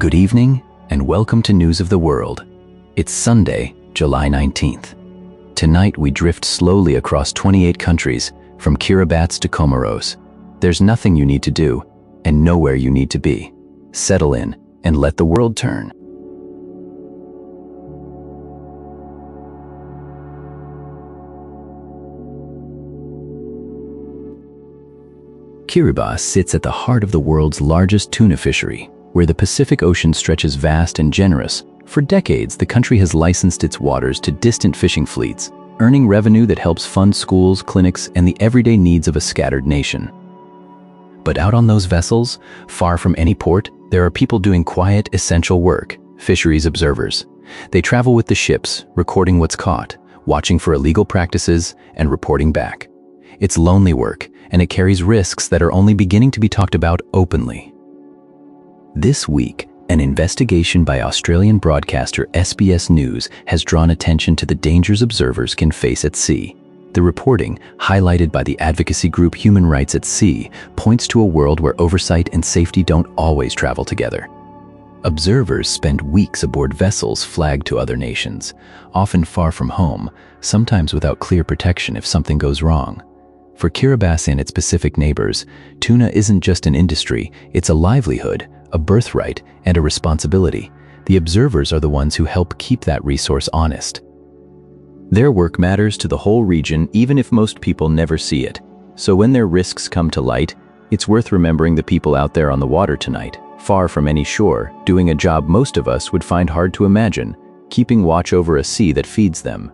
Good evening, and welcome to News of the World. It's Sunday, July 19th. Tonight we drift slowly across 28 countries, from Kiribati to Comoros. There's nothing you need to do, and nowhere you need to be. Settle in, and let the world turn. Kiribati sits at the heart of the world's largest tuna fishery, where the Pacific Ocean stretches vast and generous. For decades, the country has licensed its waters to distant fishing fleets, earning revenue that helps fund schools, clinics, and the everyday needs of a scattered nation. But out on those vessels, far from any port, there are people doing quiet, essential work, fisheries observers. They travel with the ships, recording what's caught, watching for illegal practices, and reporting back. It's lonely work, and it carries risks that are only beginning to be talked about openly. This week, an investigation by Australian broadcaster SBS News has drawn attention to the dangers observers can face at sea. The reporting, highlighted by the advocacy group Human Rights at Sea, points to a world where oversight and safety don't always travel together. Observers spend weeks aboard vessels flagged to other nations, often far from home, sometimes without clear protection if something goes wrong. For Kiribati and its Pacific neighbors, tuna isn't just an industry, it's a livelihood, a birthright, and a responsibility. The observers are the ones who help keep that resource honest. Their work matters to the whole region, even if most people never see it. So when their risks come to light, it's worth remembering the people out there on the water tonight, far from any shore, doing a job most of us would find hard to imagine, keeping watch over a sea that feeds them.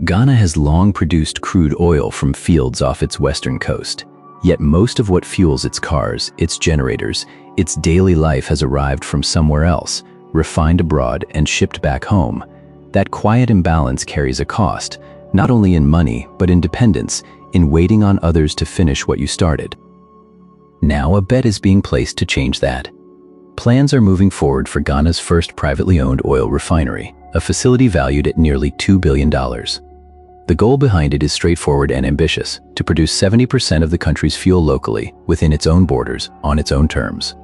Ghana has long produced crude oil from fields off its western coast. Yet most of what fuels its cars, its generators, its daily life has arrived from somewhere else, refined abroad and shipped back home. That quiet imbalance carries a cost, not only in money, but in dependence, in waiting on others to finish what you started. Now a bet is being placed to change that. Plans are moving forward for Ghana's first privately owned oil refinery, a facility valued at nearly $2 billion. The goal behind it is straightforward and ambitious, to produce 70% of the country's fuel locally, within its own borders, on its own terms.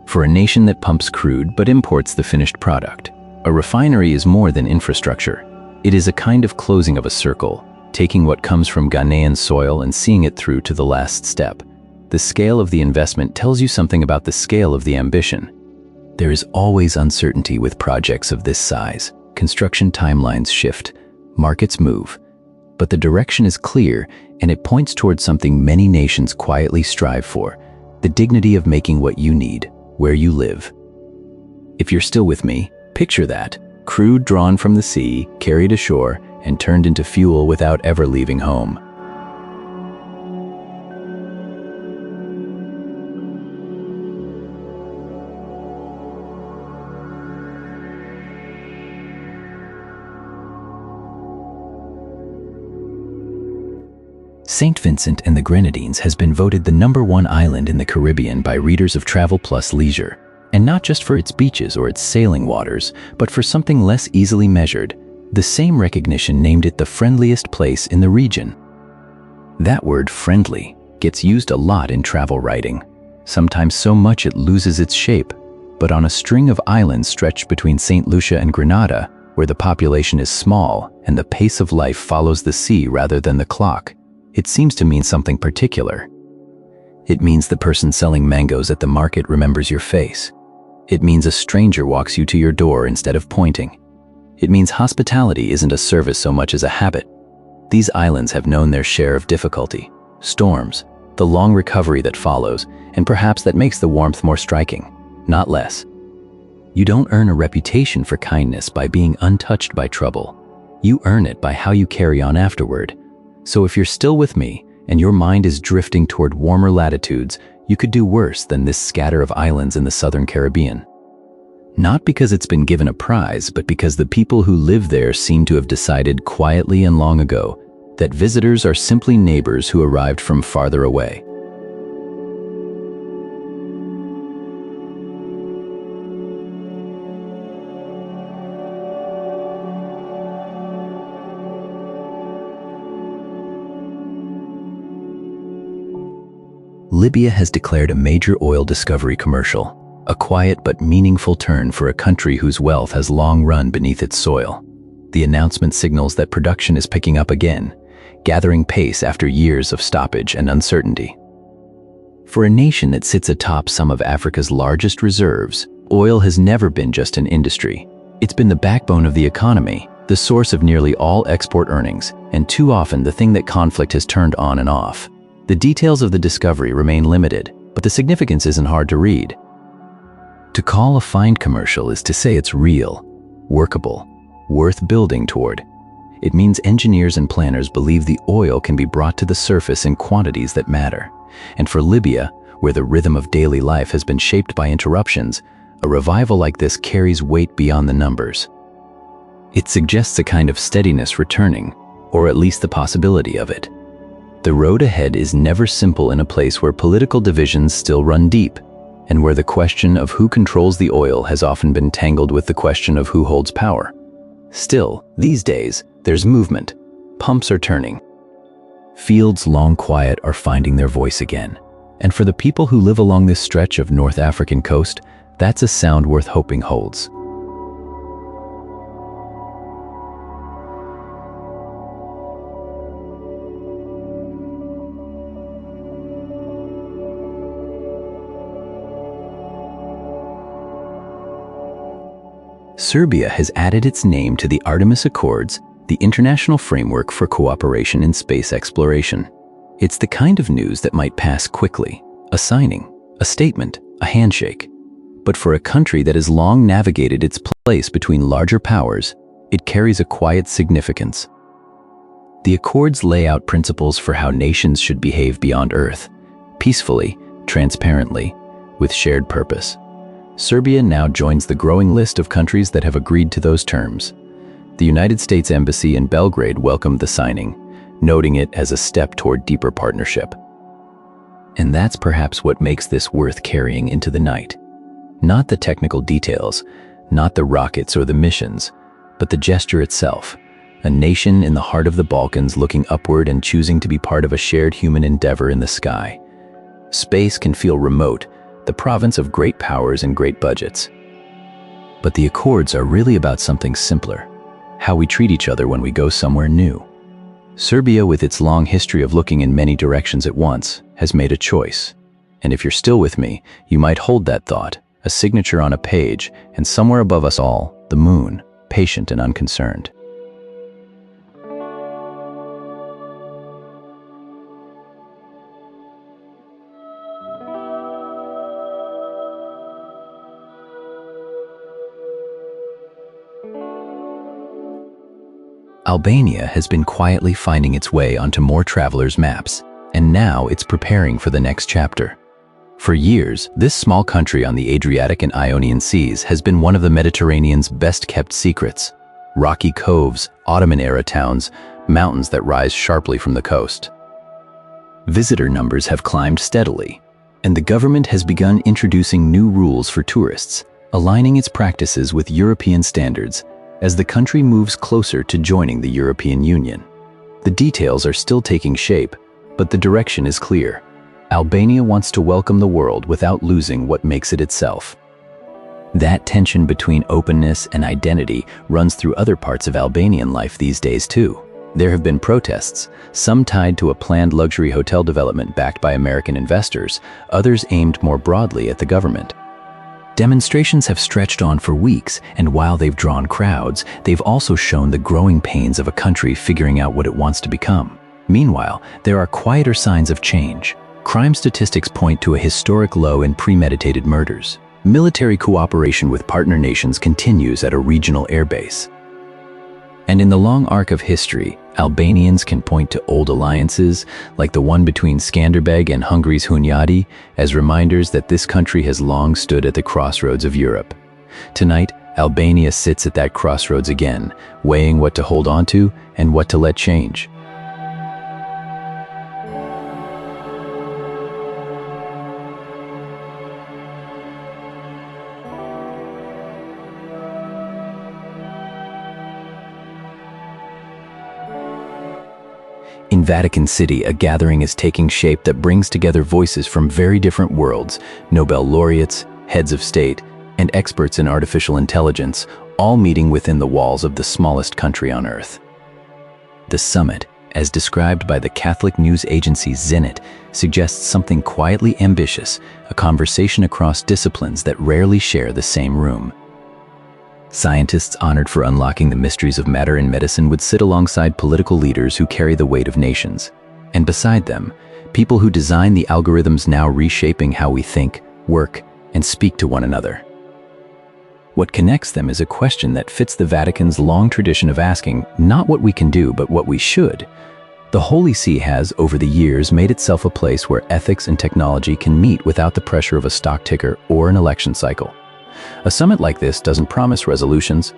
For a nation that pumps crude but imports the finished product, a refinery is more than infrastructure. It is a kind of closing of a circle, taking what comes from Ghanaian soil and seeing it through to the last step. The scale of the investment tells you something about the scale of the ambition. There is always uncertainty with projects of this size. Construction timelines shift, markets move, but the direction is clear, and it points towards something many nations quietly strive for: the dignity of making what you need, where you live. If you're still with me, picture that: crude drawn from the sea, carried ashore, and turned into fuel without ever leaving home. St. Vincent and the Grenadines has been voted the #1 island in the Caribbean by readers of Travel Plus Leisure, and not just for its beaches or its sailing waters, but for something less easily measured. The same recognition named it the friendliest place in the region. That word, friendly, gets used a lot in travel writing, sometimes so much it loses its shape. But on a string of islands stretched between St. Lucia and Grenada, where the population is small and the pace of life follows the sea rather than the clock, it seems to mean something particular. It means the person selling mangoes at the market remembers your face. It means a stranger walks you to your door instead of pointing. It means hospitality isn't a service so much as a habit. These islands have known their share of difficulty, storms, the long recovery that follows, and perhaps that makes the warmth more striking, not less. You don't earn a reputation for kindness by being untouched by trouble. You earn it by how you carry on afterward. So if you're still with me, and your mind is drifting toward warmer latitudes, you could do worse than this scatter of islands in the southern Caribbean. Not because it's been given a prize, but because the people who live there seem to have decided quietly and long ago that visitors are simply neighbors who arrived from farther away. Libya has declared a major oil discovery commercial, a quiet but meaningful turn for a country whose wealth has long run beneath its soil. The announcement signals that production is picking up again, gathering pace after years of stoppage and uncertainty. For a nation that sits atop some of Africa's largest reserves, oil has never been just an industry. It's been the backbone of the economy, the source of nearly all export earnings, and too often the thing that conflict has turned on and off. The details of the discovery remain limited, but the significance isn't hard to read. To call a find commercial is to say it's real, workable, worth building toward. It means engineers and planners believe the oil can be brought to the surface in quantities that matter. And for Libya, where the rhythm of daily life has been shaped by interruptions, a revival like this carries weight beyond the numbers. It suggests a kind of steadiness returning, or at least the possibility of it. The road ahead is never simple in a place where political divisions still run deep, and where the question of who controls the oil has often been tangled with the question of who holds power. Still, these days, there's movement. Pumps are turning. Fields long quiet are finding their voice again. And for the people who live along this stretch of North African coast, that's a sound worth hoping holds. Serbia has added its name to the Artemis Accords, the international framework for cooperation in space exploration. It's the kind of news that might pass quickly, a signing, a statement, a handshake. But for a country that has long navigated its place between larger powers, it carries a quiet significance. The Accords lay out principles for how nations should behave beyond Earth, peacefully, transparently, with shared purpose. Serbia now joins the growing list of countries that have agreed to those terms. The United States Embassy in Belgrade welcomed the signing, noting it as a step toward deeper partnership. And that's perhaps what makes this worth carrying into the night. Not the technical details, not the rockets or the missions, but the gesture itself. A nation in the heart of the Balkans looking upward and choosing to be part of a shared human endeavor in the sky. Space can feel remote, the province of great powers and great budgets. But the Accords are really about something simpler, how we treat each other when we go somewhere new. Serbia, with its long history of looking in many directions at once, has made a choice. And if you're still with me, you might hold that thought, a signature on a page, and somewhere above us all, the moon, patient and unconcerned. Albania has been quietly finding its way onto more travelers' maps, and now it's preparing for the next chapter. For years, this small country on the Adriatic and Ionian Seas has been one of the Mediterranean's best-kept secrets. Rocky coves, Ottoman-era towns, mountains that rise sharply from the coast. Visitor numbers have climbed steadily, and the government has begun introducing new rules for tourists, aligning its practices with European standards as the country moves closer to joining the European Union. The details are still taking shape, but the direction is clear. Albania wants to welcome the world without losing what makes it itself. That tension between openness and identity runs through other parts of Albanian life these days too. There have been protests, some tied to a planned luxury hotel development backed by American investors, others aimed more broadly at the government. Demonstrations have stretched on for weeks, and while they've drawn crowds, they've also shown the growing pains of a country figuring out what it wants to become. Meanwhile, there are quieter signs of change. Crime statistics point to a historic low in premeditated murders. Military cooperation with partner nations continues at a regional airbase. And in the long arc of history, Albanians can point to old alliances, like the one between Skanderbeg and Hungary's Hunyadi, as reminders that this country has long stood at the crossroads of Europe. Tonight, Albania sits at that crossroads again, weighing what to hold on to and what to let change. In Vatican City, a gathering is taking shape that brings together voices from very different worlds, Nobel laureates, heads of state, and experts in artificial intelligence, all meeting within the walls of the smallest country on Earth. The summit, as described by the Catholic news agency Zenit, suggests something quietly ambitious, a conversation across disciplines that rarely share the same room. Scientists honored for unlocking the mysteries of matter in medicine would sit alongside political leaders who carry the weight of nations. And beside them, people who design the algorithms now reshaping how we think, work, and speak to one another. What connects them is a question that fits the Vatican's long tradition of asking not what we can do, but what we should. The Holy See has, over the years, made itself a place where ethics and technology can meet without the pressure of a stock ticker or an election cycle. A summit like this doesn't promise resolutions.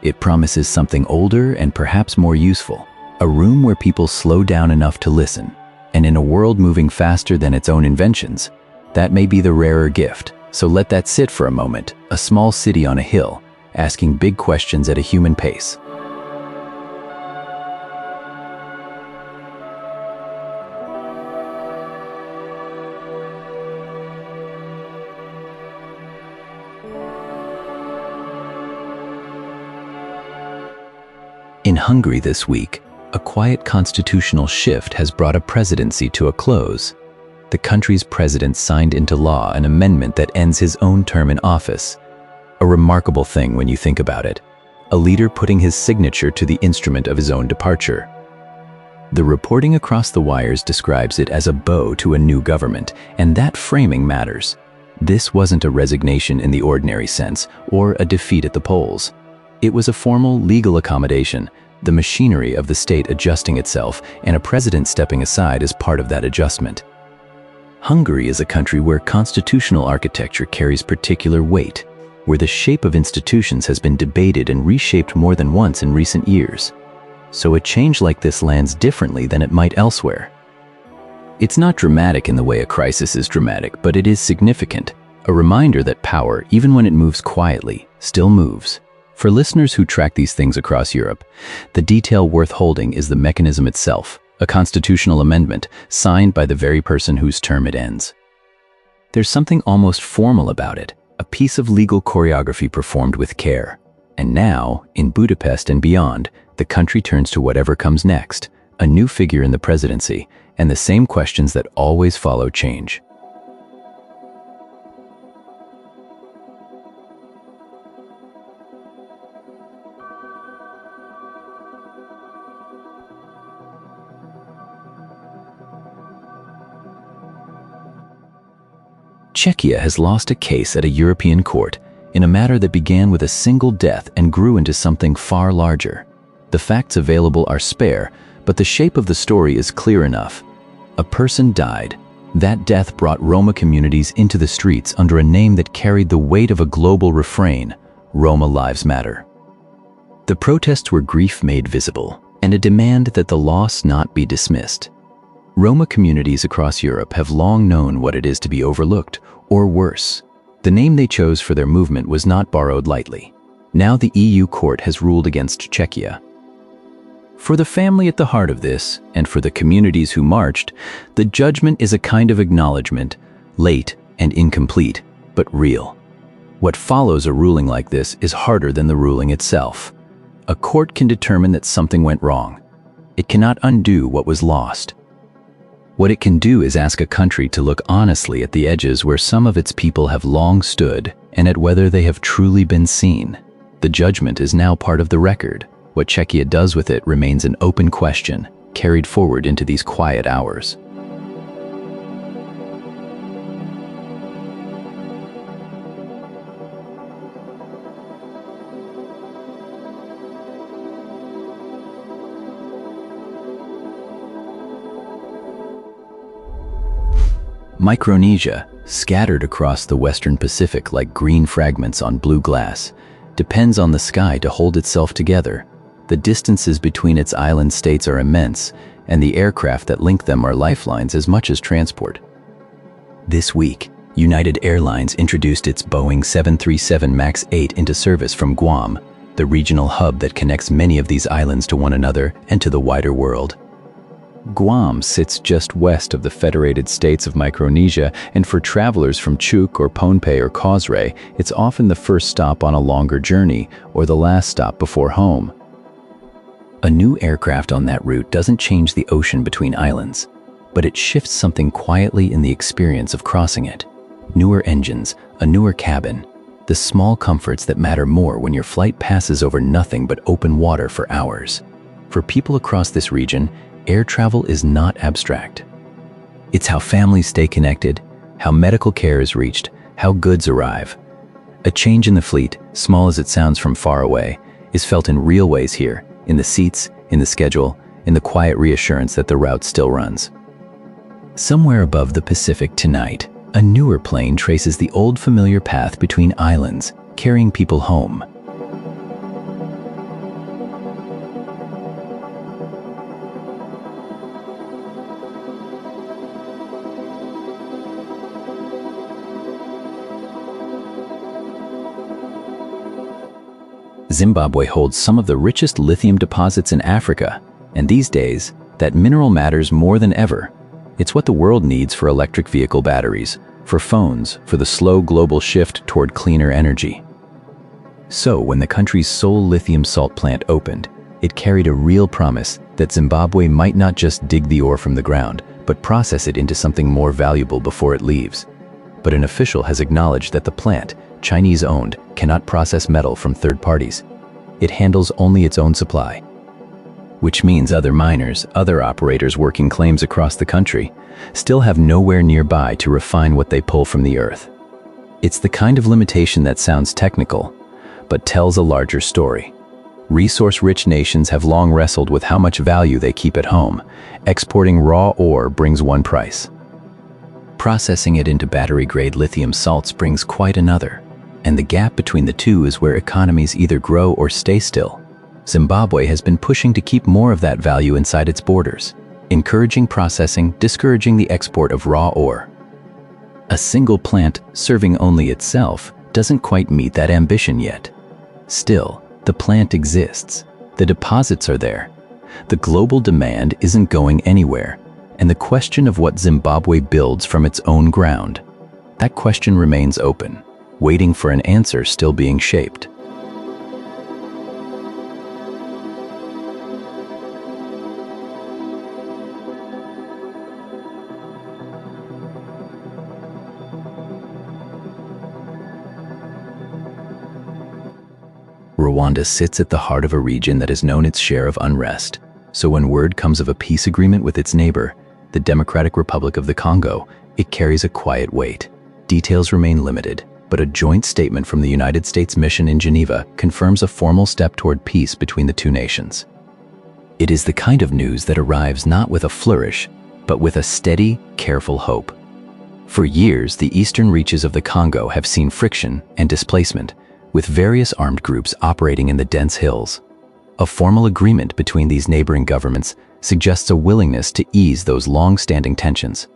It promises something older and perhaps more useful, a room where people slow down enough to listen. And in a world moving faster than its own inventions, that may be the rarer gift. So let that sit for a moment, a small city on a hill, asking big questions at a human pace. In Hungary this week, a quiet constitutional shift has brought a presidency to a close. The country's president signed into law an amendment that ends his own term in office. A remarkable thing when you think about it. A leader putting his signature to the instrument of his own departure. The reporting across the wires describes it as a bow to a new government, and that framing matters. This wasn't a resignation in the ordinary sense, or a defeat at the polls. It was a formal legal accommodation, the machinery of the state adjusting itself, and a president stepping aside as part of that adjustment. Hungary is a country where constitutional architecture carries particular weight, where the shape of institutions has been debated and reshaped more than once in recent years. So a change like this lands differently than it might elsewhere. It's not dramatic in the way a crisis is dramatic, but it is significant, a reminder that power, even when it moves quietly, still moves. For listeners who track these things across Europe, the detail worth holding is the mechanism itself, a constitutional amendment signed by the very person whose term it ends. There's something almost formal about it, a piece of legal choreography performed with care. And now, in Budapest and beyond, the country turns to whatever comes next, a new figure in the presidency, and the same questions that always follow change. Czechia has lost a case at a European court in a matter that began with a single death and grew into something far larger. The facts available are spare, but the shape of the story is clear enough. A person died. That death brought Roma communities into the streets under a name that carried the weight of a global refrain: Roma Lives Matter. The protests were grief made visible, and a demand that the loss not be dismissed. Roma communities across Europe have long known what it is to be overlooked, or worse. The name they chose for their movement was not borrowed lightly. Now the EU court has ruled against Czechia. For the family at the heart of this, and for the communities who marched, the judgment is a kind of acknowledgement, late and incomplete, but real. What follows a ruling like this is harder than the ruling itself. A court can determine that something went wrong. It cannot undo what was lost. What it can do is ask a country to look honestly at the edges where some of its people have long stood and at whether they have truly been seen. The judgment is now part of the record. What Czechia does with it remains an open question, carried forward into these quiet hours. Micronesia, scattered across the western Pacific like green fragments on blue glass, depends on the sky to hold itself together. The distances between its island states are immense, and the aircraft that link them are lifelines as much as transport. This week, United Airlines introduced its Boeing 737 MAX 8 into service from Guam, the regional hub that connects many of these islands to one another and to the wider world. Guam sits just west of the Federated States of Micronesia, and for travelers from Chuuk or Pohnpei or Cosray, it's often the first stop on a longer journey or the last stop before home. A new aircraft on that route doesn't change the ocean between islands, but it shifts something quietly in the experience of crossing it. Newer engines, a newer cabin, the small comforts that matter more when your flight passes over nothing but open water for hours. For people across this region, air travel is not abstract. It's how families stay connected, how medical care is reached, how goods arrive. A change in the fleet, small as it sounds from far away, is felt in real ways here, in the seats, in the schedule, in the quiet reassurance that the route still runs. Somewhere above the Pacific tonight, a newer plane traces the old familiar path between islands, carrying people home. Zimbabwe holds some of the richest lithium deposits in Africa, and these days, that mineral matters more than ever. It's what the world needs for electric vehicle batteries, for phones, for the slow global shift toward cleaner energy. So, when the country's sole lithium salt plant opened, it carried a real promise that Zimbabwe might not just dig the ore from the ground, but process it into something more valuable before it leaves. But an official has acknowledged that the plant, Chinese-owned, cannot process metal from third parties. It handles only its own supply. Which means other miners, other operators working claims across the country, still have nowhere nearby to refine what they pull from the earth. It's the kind of limitation that sounds technical, but tells a larger story. Resource-rich nations have long wrestled with how much value they keep at home. Exporting raw ore brings one price. Processing it into battery-grade lithium salts brings quite another. And the gap between the two is where economies either grow or stay still. Zimbabwe has been pushing to keep more of that value inside its borders, encouraging processing, discouraging the export of raw ore. A single plant serving only itself doesn't quite meet that ambition yet. Still, the plant exists. The deposits are there. The global demand isn't going anywhere, and the question of what Zimbabwe builds from its own ground, that question remains open, waiting for an answer still being shaped. Rwanda sits at the heart of a region that has known its share of unrest. So when word comes of a peace agreement with its neighbor, the Democratic Republic of the Congo, it carries a quiet weight. Details remain limited, but a joint statement from the United States mission in Geneva confirms a formal step toward peace between the two nations. It is the kind of news that arrives not with a flourish, but with a steady, careful hope. For years, the eastern reaches of the Congo have seen friction and displacement, with various armed groups operating in the dense hills. A formal agreement between these neighboring governments suggests a willingness to ease those long-standing tensions.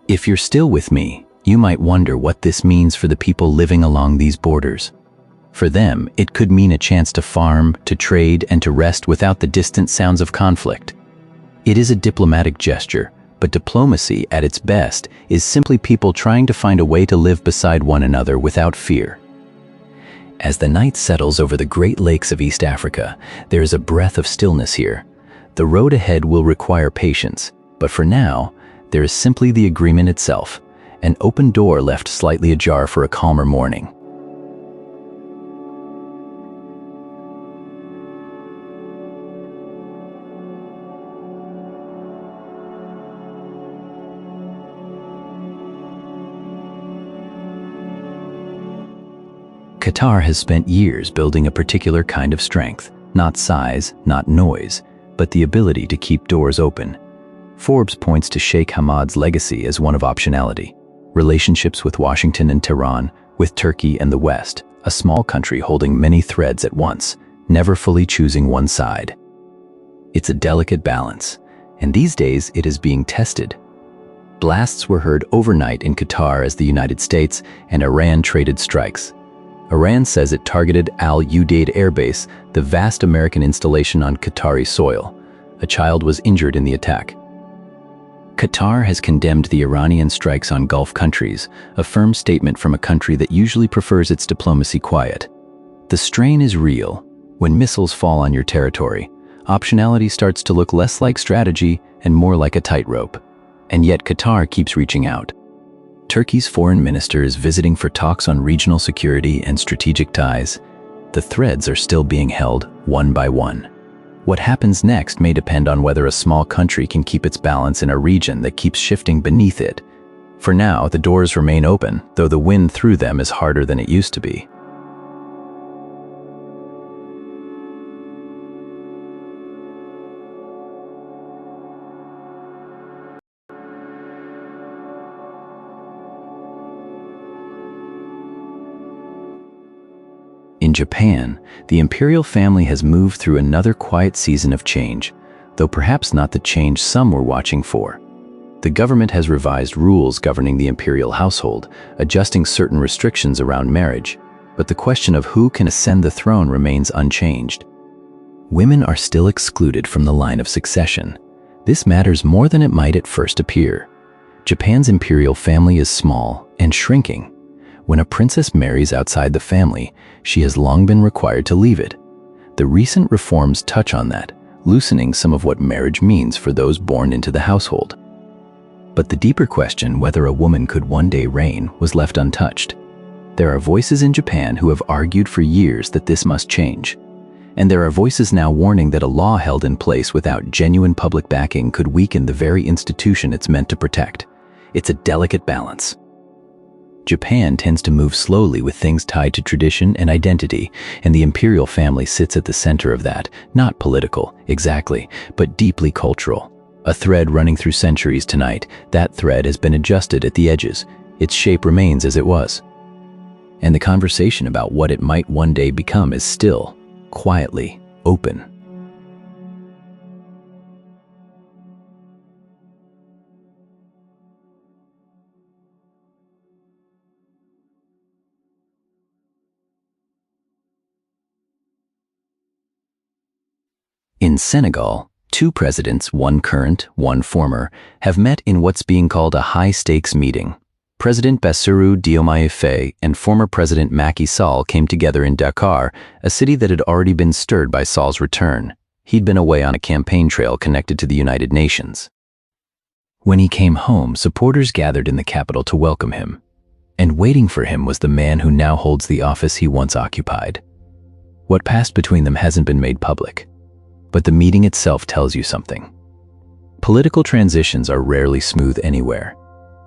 If you're still with me, you might wonder what this means for the people living along these borders. For them, it could mean a chance to farm, to trade, and to rest without the distant sounds of conflict. It is a diplomatic gesture, but diplomacy, at its best, is simply people trying to find a way to live beside one another without fear. As the night settles over the Great Lakes of East Africa, there is a breath of stillness here. The road ahead will require patience, but for now, there is simply the agreement itself, an open door left slightly ajar for a calmer morning. Qatar has spent years building a particular kind of strength, not size, not noise, but the ability to keep doors open. Forbes points to Sheikh Hamad's legacy as one of optionality. Relationships with Washington and Tehran, with Turkey and the West, a small country holding many threads at once, never fully choosing one side. It's a delicate balance, and these days it is being tested. Blasts were heard overnight in Qatar as the United States and Iran traded strikes. Iran says it targeted Al Udeid Air Base, the vast American installation on Qatari soil. A child was injured in the attack. Qatar has condemned the Iranian strikes on Gulf countries, a firm statement from a country that usually prefers its diplomacy quiet. The strain is real. When missiles fall on your territory, optionality starts to look less like strategy and more like a tightrope. And yet Qatar keeps reaching out. Turkey's foreign minister is visiting for talks on regional security and strategic ties. The threads are still being held one by one. What happens next may depend on whether a small country can keep its balance in a region that keeps shifting beneath it. For now, the doors remain open, though the wind through them is harder than it used to be. In Japan, the imperial family has moved through another quiet season of change, though perhaps not the change some were watching for. The government has revised rules governing the imperial household, adjusting certain restrictions around marriage, but the question of who can ascend the throne remains unchanged. Women are still excluded from the line of succession. This matters more than it might at first appear. Japan's imperial family is small and shrinking. When a princess marries outside the family, she has long been required to leave it. The recent reforms touch on that, loosening some of what marriage means for those born into the household. But the deeper question, whether a woman could one day reign, was left untouched. There are voices in Japan who have argued for years that this must change. And there are voices now warning that a law held in place without genuine public backing could weaken the very institution it's meant to protect. It's a delicate balance. Japan tends to move slowly with things tied to tradition and identity, and the imperial family sits at the center of that, not political, exactly, but deeply cultural. A thread running through centuries tonight, that thread has been adjusted at the edges. Its shape remains as it was. And the conversation about what it might one day become is still, quietly, open. In Senegal, two presidents, one current, one former, have met in what's being called a high-stakes meeting. President Bassirou Diomaye Faye and former President Macky Sall came together in Dakar, a city that had already been stirred by Sall's return. He'd been away on a campaign trail connected to the United Nations. When he came home, supporters gathered in the capital to welcome him. And waiting for him was the man who now holds the office he once occupied. What passed between them hasn't been made public. But the meeting itself tells you something. Political transitions are rarely smooth anywhere,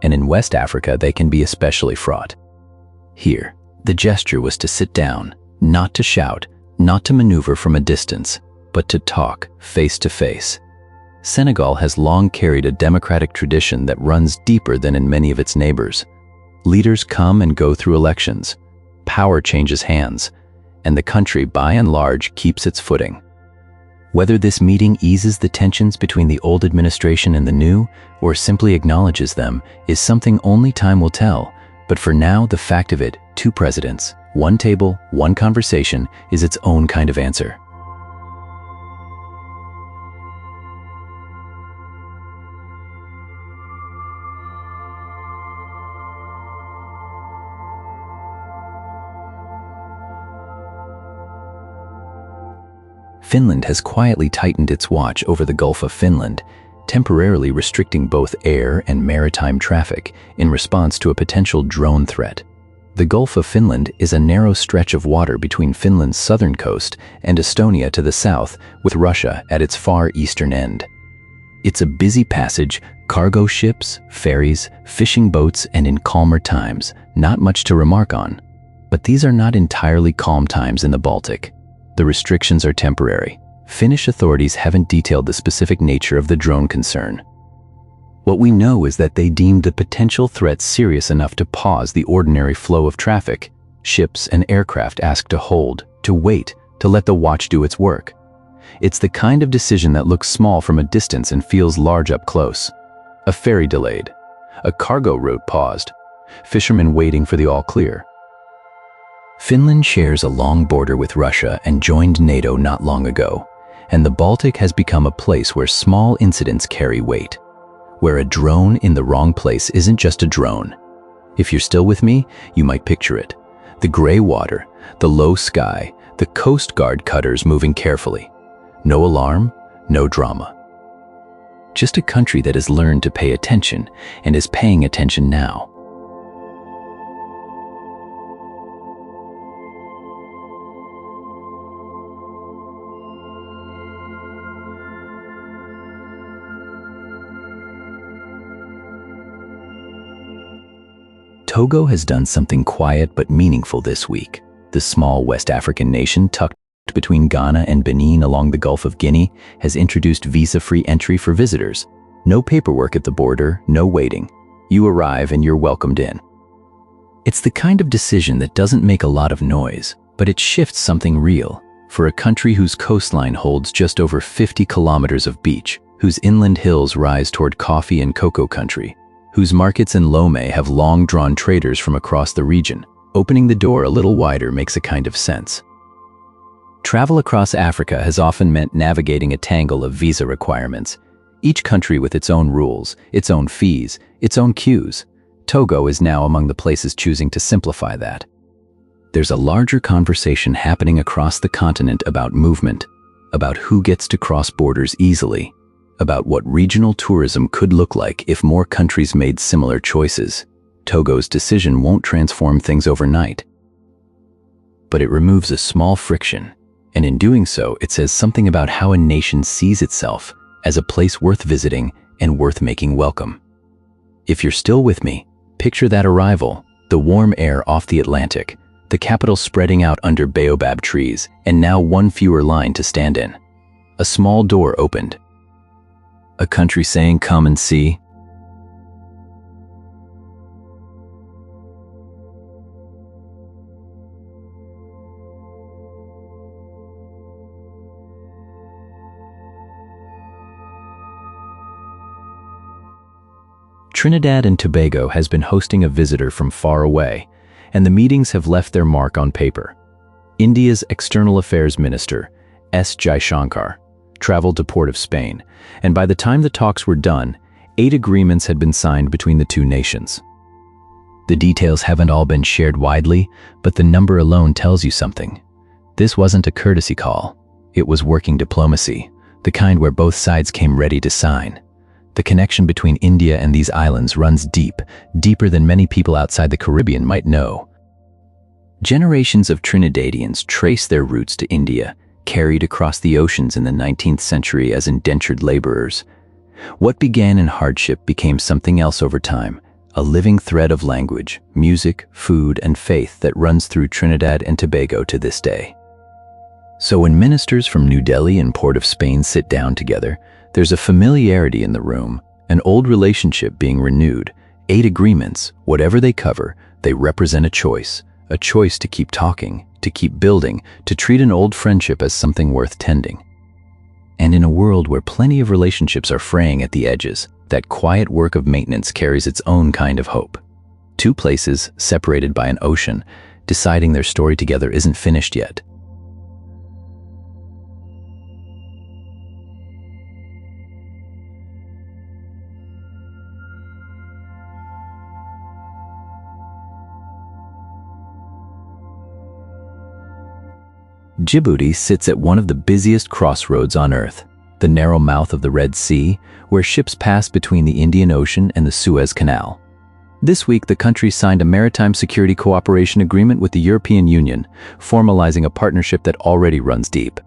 and in West Africa they can be especially fraught. Here, the gesture was to sit down, not to shout, not to maneuver from a distance, but to talk face to face. Senegal has long carried a democratic tradition that runs deeper than in many of its neighbors. Leaders come and go through elections, power changes hands, and the country by and large keeps its footing. Whether this meeting eases the tensions between the old administration and the new, or simply acknowledges them, is something only time will tell. But for now, the fact of it, two presidents, one table, one conversation, is its own kind of answer. Finland has quietly tightened its watch over the Gulf of Finland, temporarily restricting both air and maritime traffic in response to a potential drone threat. The Gulf of Finland is a narrow stretch of water between Finland's southern coast and Estonia to the south, with Russia at its far eastern end. It's a busy passage, cargo ships, ferries, fishing boats, and in calmer times, not much to remark on. But these are not entirely calm times in the Baltic. The restrictions are temporary. Finnish authorities haven't detailed the specific nature of the drone concern. What we know is that they deemed the potential threat serious enough to pause the ordinary flow of traffic. Ships and aircraft asked to hold, to wait, to let the watch do its work. It's the kind of decision that looks small from a distance and feels large up close. A ferry delayed. A cargo route paused. Fishermen waiting for the all clear. Finland shares a long border with Russia and joined NATO not long ago, and the Baltic has become a place where small incidents carry weight. where a drone in the wrong place isn't just a drone. If you're still with me, you might picture it. The gray water, the low sky, the Coast Guard cutters moving carefully. No alarm, no drama. Just a country that has learned to pay attention and is paying attention now. Togo has done something quiet but meaningful this week. The small West African nation tucked between Ghana and Benin along the Gulf of Guinea has introduced visa-free entry for visitors. No paperwork at the border, no waiting. You arrive and you're welcomed in. It's the kind of decision that doesn't make a lot of noise, but it shifts something real. For a country whose coastline holds just over 50 kilometers of beach, whose inland hills rise toward coffee and cocoa country, whose markets in Lomé have long drawn traders from across the region, opening the door a little wider makes a kind of sense. Travel across Africa has often meant navigating a tangle of visa requirements, each country with its own rules, its own fees, its own queues. Togo is now among the places choosing to simplify that. There's a larger conversation happening across the continent about movement, about who gets to cross borders easily, about what regional tourism could look like if more countries made similar choices. Togo's decision won't transform things overnight, but it removes a small friction, and in doing so, it says something about how a nation sees itself as a place worth visiting and worth making welcome. If you're still with me, picture that arrival, the warm air off the Atlantic, the capital spreading out under baobab trees, and now one fewer line to stand in. A small door opened. A country saying, "Come and see." Trinidad and Tobago has been hosting a visitor from far away, and the meetings have left their mark on paper. India's External Affairs Minister, S. Jaishankar, traveled to Port of Spain, and by the time the talks were done, 8 agreements had been signed between the two nations. The details haven't all been shared widely, but the number alone tells you something. This wasn't a courtesy call. It was working diplomacy, the kind where both sides came ready to sign. The connection between India and these islands runs deep, deeper than many people outside the Caribbean might know. Generations of Trinidadians trace their roots to India, carried across the oceans in the 19th century as indentured laborers. What began in hardship became something else over time, a living thread of language, music, food, and faith that runs through Trinidad and Tobago to this day. So when ministers from New Delhi and Port of Spain sit down together, there's a familiarity in the room, an old relationship being renewed. 8 agreements, whatever they cover, they represent a choice to keep talking, to keep building, to treat an old friendship as something worth tending. And in a world where plenty of relationships are fraying at the edges, that quiet work of maintenance carries its own kind of hope. 2 places, separated by an ocean, deciding their story together isn't finished yet. Djibouti sits at one of the busiest crossroads on Earth, the narrow mouth of the Red Sea, where ships pass between the Indian Ocean and the Suez Canal. This week, the country signed a maritime security cooperation agreement with the European Union, formalizing a partnership that already runs deep.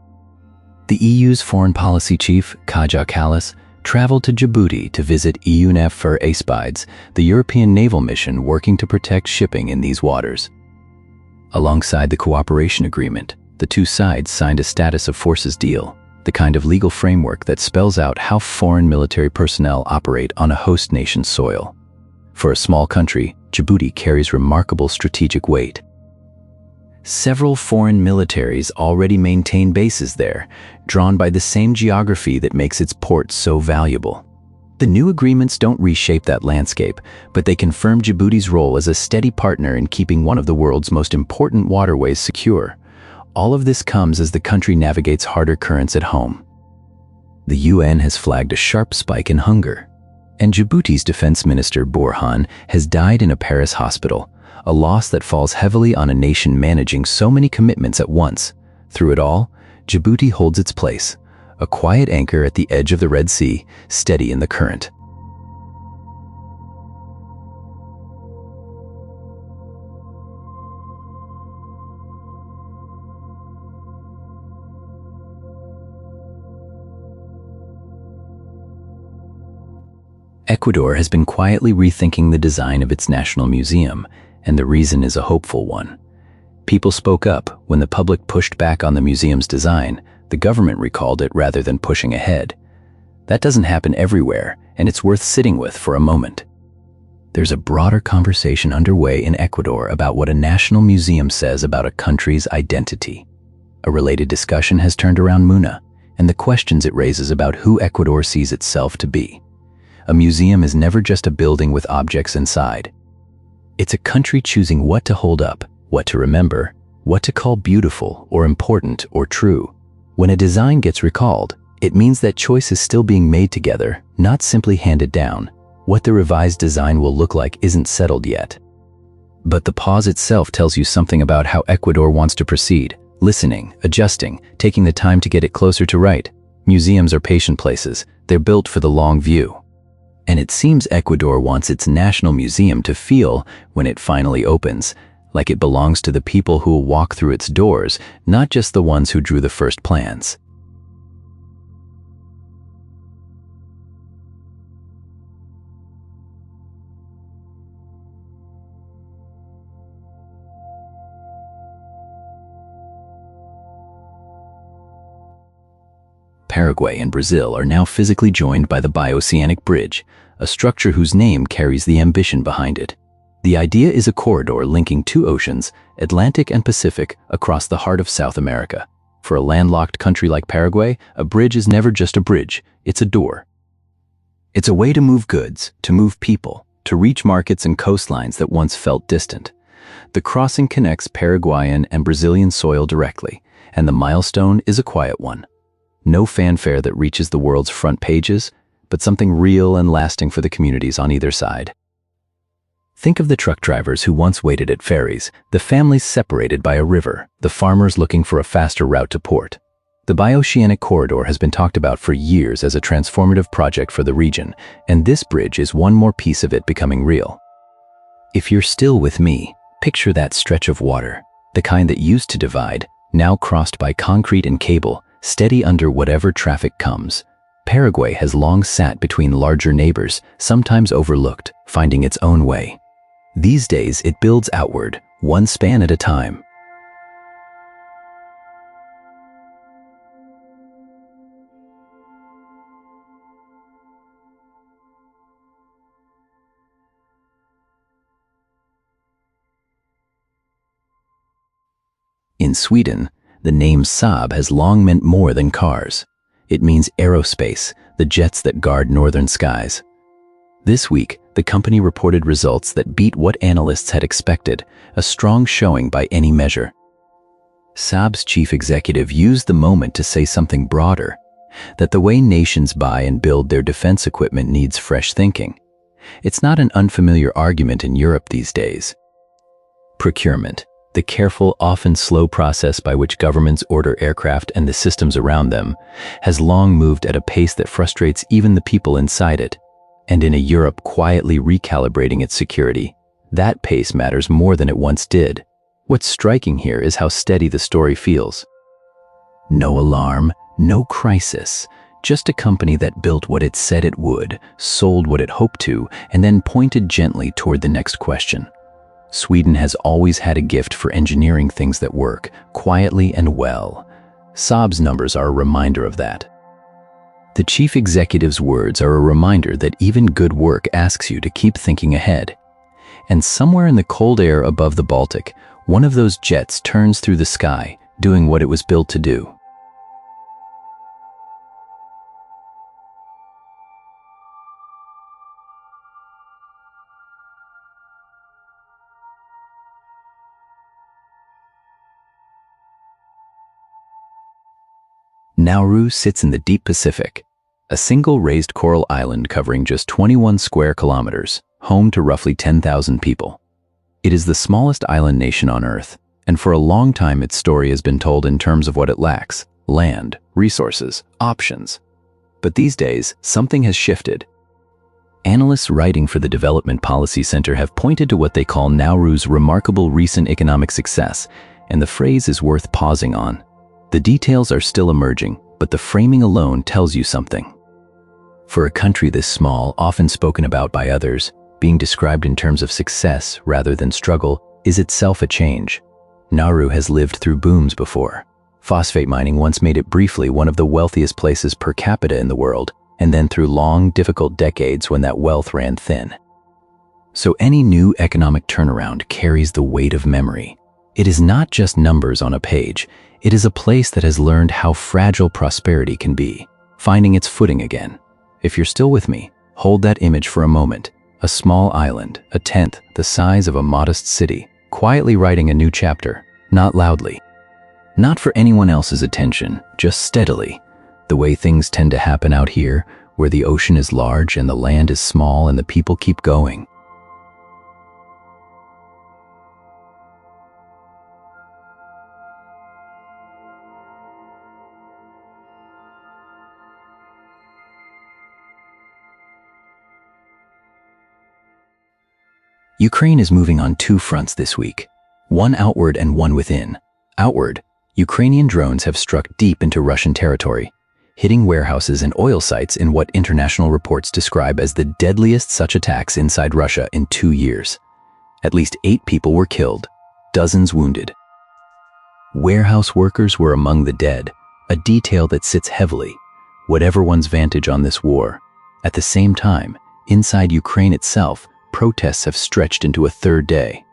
The EU's foreign policy chief, Kaja Kallas, traveled to Djibouti to visit EUNAVFOR ASPIDES, the European naval mission working to protect shipping in these waters. Alongside the cooperation agreement, the two sides signed a status of forces deal, the kind of legal framework that spells out how foreign military personnel operate on a host nation's soil. For a small country, Djibouti carries remarkable strategic weight. Several foreign militaries already maintain bases there, drawn by the same geography that makes its ports so valuable. The new agreements don't reshape that landscape, but they confirm Djibouti's role as a steady partner in keeping one of the world's most important waterways secure. All of this comes as the country navigates harder currents at home. The UN has flagged a sharp spike in hunger. And Djibouti's defense minister, Borhan, has died in a Paris hospital, a loss that falls heavily on a nation managing so many commitments at once. Through it all, Djibouti holds its place, a quiet anchor at the edge of the Red Sea, steady in the current. Ecuador has been quietly rethinking the design of its national museum, and the reason is a hopeful one. People spoke up when the public pushed back on the museum's design. The government recalled it rather than pushing ahead. That doesn't happen everywhere, and it's worth sitting with for a moment. There's a broader conversation underway in Ecuador about what a national museum says about a country's identity. A related discussion has turned around Muna and the questions it raises about who Ecuador sees itself to be. A museum is never just a building with objects inside. It's a country choosing what to hold up, what to remember, what to call beautiful or important or true. When a design gets recalled, it means that choice is still being made together, not simply handed down. What the revised design will look like isn't settled yet. But the pause itself tells you something about how Ecuador wants to proceed, listening, adjusting, taking the time to get it closer to right. Museums are patient places. They're built for the long view. And it seems Ecuador wants its national museum to feel, when it finally opens, like it belongs to the people who will walk through its doors, not just the ones who drew the first plans. Paraguay and Brazil are now physically joined by the Bioceanic Bridge, a structure whose name carries the ambition behind it. The idea is a corridor linking two oceans, Atlantic and Pacific, across the heart of South America. For a landlocked country like Paraguay, a bridge is never just a bridge, it's a door. It's a way to move goods, to move people, to reach markets and coastlines that once felt distant. The crossing connects Paraguayan and Brazilian soil directly, and the milestone is a quiet one. No fanfare that reaches the world's front pages, but something real and lasting for the communities on either side. Think of the truck drivers who once waited at ferries, the families separated by a river, the farmers looking for a faster route to port. The Bioceanic Corridor has been talked about for years as a transformative project for the region, and this bridge is one more piece of it becoming real. If you're still with me, picture that stretch of water, the kind that used to divide, now crossed by concrete and cable, steady under whatever traffic comes. Paraguay has long sat between larger neighbors, sometimes overlooked, finding its own way. These days, it builds outward, one span at a time. In Sweden, the name Saab has long meant more than cars. It means aerospace, the jets that guard northern skies. This week, the company reported results that beat what analysts had expected, a strong showing by any measure. Saab's chief executive used the moment to say something broader, that the way nations buy and build their defense equipment needs fresh thinking. It's not an unfamiliar argument in Europe these days. Procurement, the careful, often slow process by which governments order aircraft and the systems around them, has long moved at a pace that frustrates even the people inside it. And in a Europe quietly recalibrating its security, that pace matters more than it once did. What's striking here is how steady the story feels. No alarm, no crisis, just a company that built what it said it would, sold what it hoped to, and then pointed gently toward the next question. Sweden has always had a gift for engineering things that work, quietly and well. Saab's numbers are a reminder of that. The chief executive's words are a reminder that even good work asks you to keep thinking ahead. And somewhere in the cold air above the Baltic, one of those jets turns through the sky, doing what it was built to do. Nauru sits in the deep Pacific, a single raised coral island covering just 21 square kilometers, home to roughly 10,000 people. It is the smallest island nation on Earth, and for a long time its story has been told in terms of what it lacks: land, resources, options. But these days, something has shifted. Analysts writing for the Development Policy Center have pointed to what they call Nauru's remarkable recent economic success, and the phrase is worth pausing on. The details are still emerging, but the framing alone tells you something. For a country this small, often spoken about by others, being described in terms of success rather than struggle is itself a change. Nauru has lived through booms before. Phosphate mining once made it briefly one of the wealthiest places per capita in the world, and then through long, difficult decades when that wealth ran thin. So any new economic turnaround carries the weight of memory. It is not just numbers on a page. It is a place that has learned how fragile prosperity can be, finding its footing again. If you're still with me, hold that image for a moment. A small island, a tenth the size of a modest city, quietly writing a new chapter, not loudly. Not for anyone else's attention, just steadily. The way things tend to happen out here, where the ocean is large and the land is small and the people keep going. Ukraine is moving on two fronts this week, one outward and one within. Outward, Ukrainian drones have struck deep into Russian territory, hitting warehouses and oil sites in what international reports describe as the deadliest such attacks inside Russia in 2 years. At least 8 people were killed, dozens wounded. Warehouse workers were among the dead, a detail that sits heavily, whatever one's vantage on this war. At the same time, inside Ukraine itself, protests have stretched into a third day.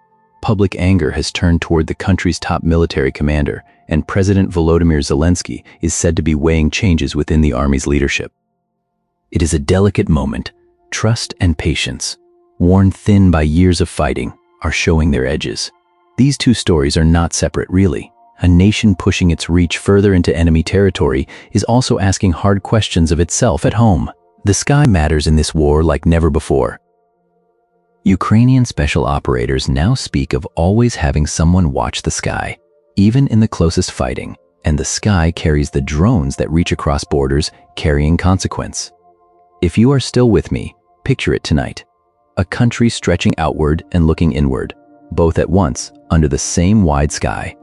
Public anger has turned toward the country's top military commander, and President Volodymyr Zelensky is said to be weighing changes within the army's leadership. It is a delicate moment. Trust and patience, worn thin by years of fighting, are showing their edges. These two stories are not separate, really. A nation pushing its reach further into enemy territory is also asking hard questions of itself at home. The sky matters in this war like never before. Ukrainian special operators now speak of always having someone watch the sky, even in the closest fighting, and the sky carries the drones that reach across borders, carrying consequence. If you are still with me, picture it tonight. A country stretching outward and looking inward, both at once, under the same wide sky.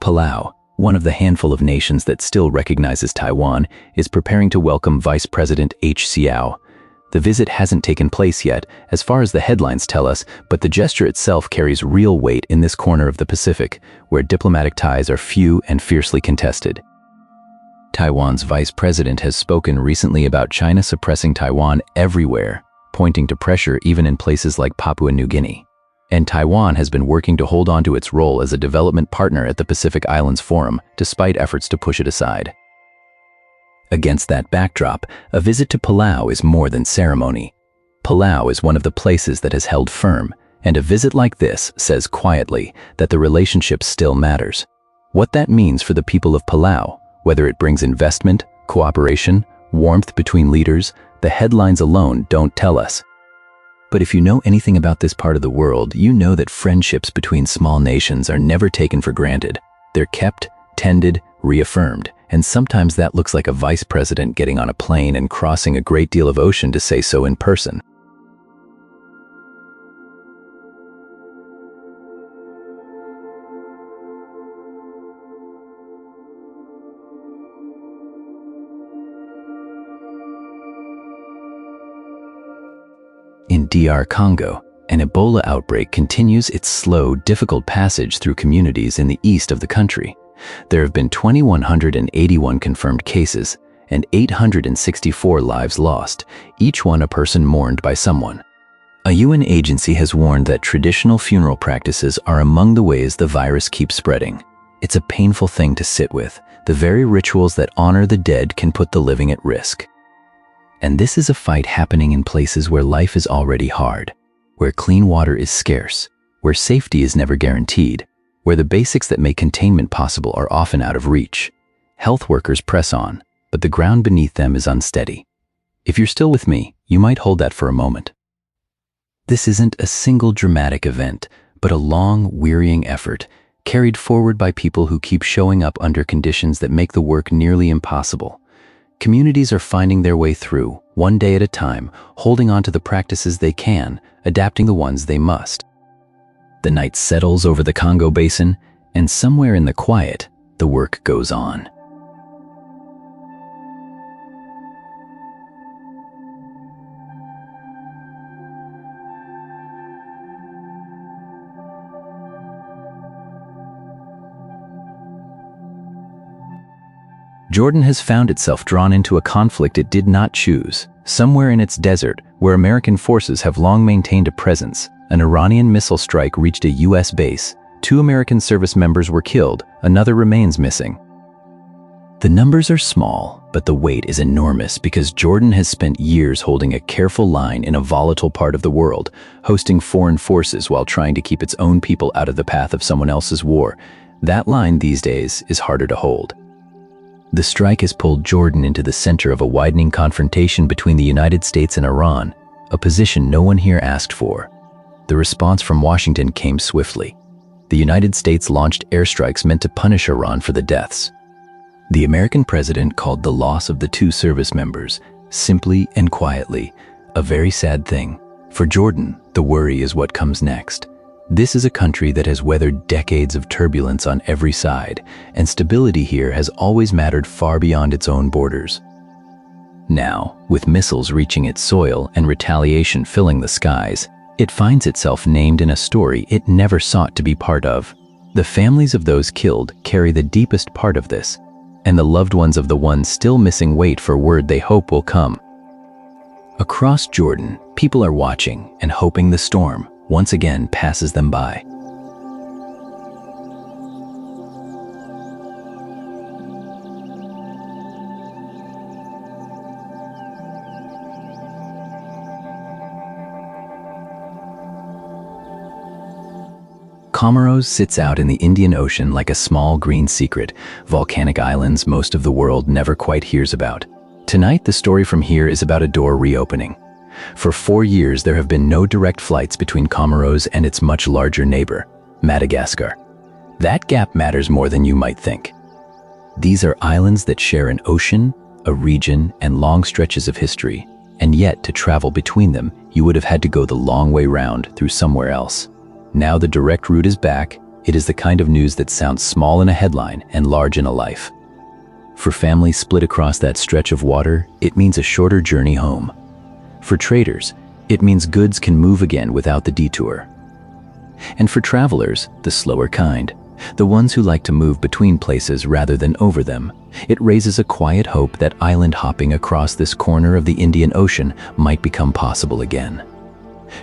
Palau, one of the handful of nations that still recognizes Taiwan, is preparing to welcome Vice President H. Xiao. The visit hasn't taken place yet, as far as the headlines tell us, but the gesture itself carries real weight in this corner of the Pacific, where diplomatic ties are few and fiercely contested. Taiwan's vice president has spoken recently about China suppressing Taiwan everywhere, pointing to pressure even in places like Papua New Guinea. And Taiwan has been working to hold on to its role as a development partner at the Pacific Islands Forum, despite efforts to push it aside. Against that backdrop, a visit to Palau is more than ceremony. Palau is one of the places that has held firm, and a visit like this says quietly that the relationship still matters. What that means for the people of Palau, whether it brings investment, cooperation, warmth between leaders, the headlines alone don't tell us. But if you know anything about this part of the world, you know that friendships between small nations are never taken for granted. They're kept, tended, reaffirmed, and sometimes that looks like a vice president getting on a plane and crossing a great deal of ocean to say so in person. In DR Congo, an Ebola outbreak continues its slow, difficult passage through communities in the east of the country. There have been 2,181 confirmed cases and 864 lives lost, each one a person mourned by someone. A UN agency has warned that traditional funeral practices are among the ways the virus keeps spreading. It's a painful thing to sit with. The very rituals that honor the dead can put the living at risk. And this is a fight happening in places where life is already hard, where clean water is scarce, where safety is never guaranteed, where the basics that make containment possible are often out of reach. Health workers press on, but the ground beneath them is unsteady. If you're still with me, you might hold that for a moment. This isn't a single dramatic event, but a long, wearying effort, carried forward by people who keep showing up under conditions that make the work nearly impossible. Communities are finding their way through, one day at a time, holding on to the practices they can, adapting the ones they must. The night settles over the Congo basin, and somewhere in the quiet, the work goes on. Jordan has found itself drawn into a conflict it did not choose. Somewhere in its desert, where American forces have long maintained a presence, an Iranian missile strike reached a U.S. base. 2 American service members were killed, another remains missing. The numbers are small, but the weight is enormous because Jordan has spent years holding a careful line in a volatile part of the world, hosting foreign forces while trying to keep its own people out of the path of someone else's war. That line these days is harder to hold. The strike has pulled Jordan into the center of a widening confrontation between the United States and Iran, a position no one here asked for. The response from Washington came swiftly. The United States launched airstrikes meant to punish Iran for the deaths. The American president called the loss of the 2 service members, simply and quietly, a very sad thing. For Jordan, the worry is what comes next. This is a country that has weathered decades of turbulence on every side, and stability here has always mattered far beyond its own borders. Now, with missiles reaching its soil and retaliation filling the skies, it finds itself named in a story it never sought to be part of. The families of those killed carry the deepest part of this, and the loved ones of the ones still missing wait for word they hope will come. Across Jordan, people are watching and hoping the storm once again passes them by. Comoros sits out in the Indian Ocean like a small green secret, volcanic islands most of the world never quite hears about. Tonight, the story from here is about a door reopening. For 4 years, there have been no direct flights between Comoros and its much larger neighbor, Madagascar. That gap matters more than you might think. These are islands that share an ocean, a region, and long stretches of history, and yet to travel between them, you would have had to go the long way round through somewhere else. Now the direct route is back. It is the kind of news that sounds small in a headline and large in a life. For families split across that stretch of water, it means a shorter journey home. For traders, it means goods can move again without the detour. And for travelers, the slower kind, the ones who like to move between places rather than over them, it raises a quiet hope that island hopping across this corner of the Indian Ocean might become possible again.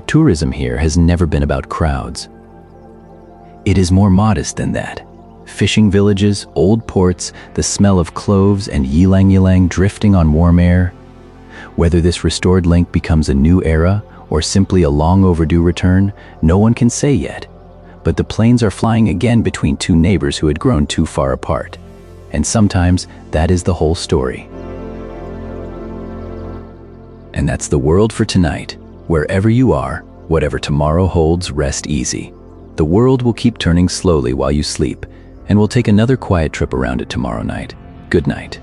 Tourism here has never been about crowds. It is more modest than that. Fishing villages, old ports, the smell of cloves and ylang-ylang drifting on warm air. Whether this restored link becomes a new era or simply a long overdue return, no one can say yet. But the planes are flying again between 2 neighbors who had grown too far apart. And sometimes that is the whole story. And that's the world for tonight. Wherever you are, whatever tomorrow holds, rest easy. The world will keep turning slowly while you sleep, and we'll take another quiet trip around it tomorrow night. Good night.